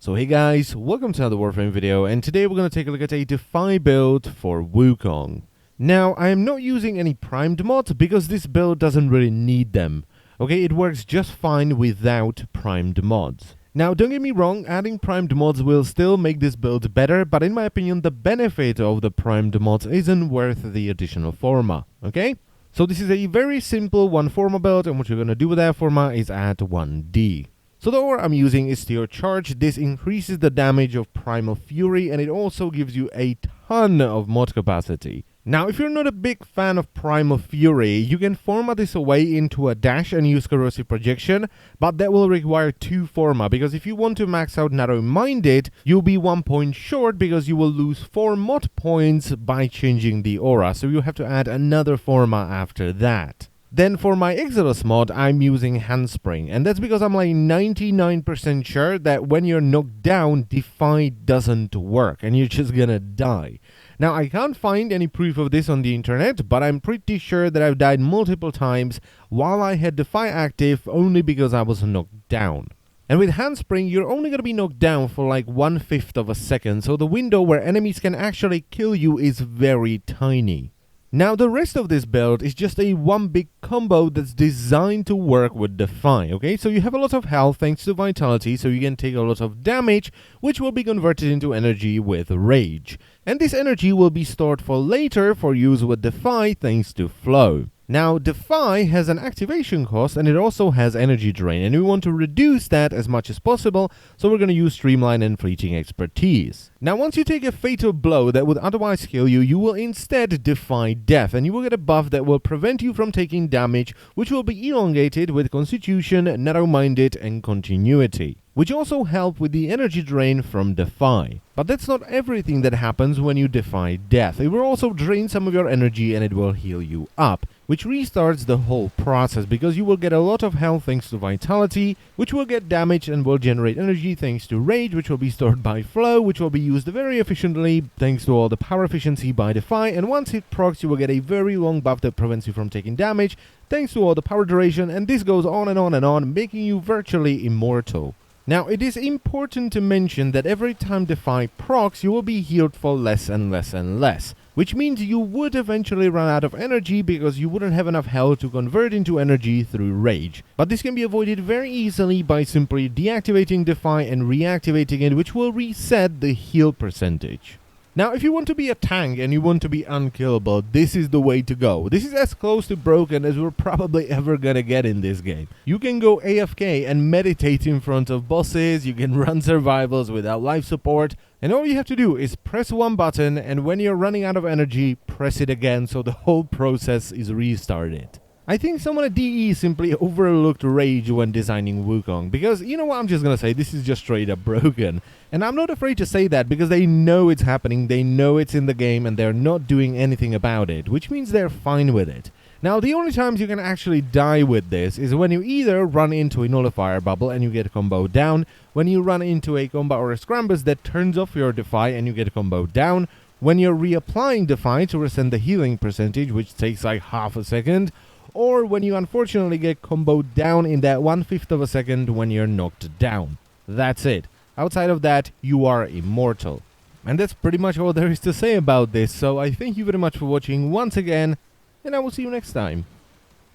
So hey guys, welcome to another Warframe video, and today we're going to take a look at a Defy build for Wukong. Now, I am not using any primed mods because this build doesn't really need them. Okay, it works just fine without primed mods. Now, don't get me wrong, adding primed mods will still make this build better, but in my opinion, the benefit of the primed mods isn't worth the additional Forma, okay? So this is a very simple one Forma build, and what you're going to do with that Forma is add 1D. So the aura I'm using is Steel Charge. This increases the damage of Primal Fury, and it also gives you a ton of mod capacity. Now, if you're not a big fan of Primal Fury, you can format this away into a dash and use Corrosive Projection, but that will require 2 Forma, because if you want to max out Narrow-Minded, you'll be 1 point short because you will lose 4 mod points by changing the aura, so you'll have to add another Forma after that. Then for my Exodus mod, I'm using Handspring, and that's because I'm like 99% sure that when you're knocked down, Defy doesn't work, and you're just gonna die. Now, I can't find any proof of this on the internet, but I'm pretty sure that I've died multiple times while I had Defy active only because I was knocked down. And with Handspring, you're only gonna be knocked down for like 1/5 of a second, so the window where enemies can actually kill you is very tiny. Now, the rest of this build is just a one big combo that's designed to work with Defy, okay? So you have a lot of health thanks to Vitality, so you can take a lot of damage, which will be converted into energy with Rage. And this energy will be stored for later for use with Defy thanks to Flow. Now, Defy has an activation cost, and it also has energy drain, and we want to reduce that as much as possible, so we're going to use Streamline and Fleeting Expertise. Now, once you take a fatal blow that would otherwise kill you, you will instead defy death, and you will get a buff that will prevent you from taking damage, which will be elongated with Constitution, Narrow-Minded, and Continuity, which also help with the energy drain from Defy. But that's not everything that happens when you defy death. It will also drain some of your energy and it will heal you up, which restarts the whole process because you will get a lot of health thanks to Vitality, which will get damage and will generate energy thanks to Rage, which will be stored by Flow, which will be used very efficiently thanks to all the power efficiency by Defy, and once it procs, you will get a very long buff that prevents you from taking damage thanks to all the power duration, and this goes on and on and on, making you virtually immortal. Now, it is important to mention that every time Defy procs, you will be healed for less and less and less, which means you would eventually run out of energy because you wouldn't have enough health to convert into energy through Rage. But this can be avoided very easily by simply deactivating Defy and reactivating it, which will reset the heal percentage. Now, if you want to be a tank and you want to be unkillable, this is the way to go. This is as close to broken as we're probably ever gonna get in this game. You can go AFK and meditate in front of bosses, you can run survivals without life support, and all you have to do is press one button, and when you're running out of energy, press it again so the whole process is restarted. I think someone at DE simply overlooked Rage when designing Wukong, because, you know what, I'm just gonna say, this is just straight up broken. And I'm not afraid to say that, because they know it's happening, they know it's in the game, and they're not doing anything about it, which means they're fine with it. Now, the only times you can actually die with this is when you either run into a nullifier bubble and you get combo down, when you run into a combat or a scrambus that turns off your Defy and you get combo down, when you're reapplying Defy to resend the healing percentage, which takes like half a second, or when you unfortunately get comboed down in that 1/5 of a second when you're knocked down. That's it. Outside of that, you are immortal. And that's pretty much all there is to say about this, so I thank you very much for watching once again, and I will see you next time.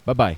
Bye bye.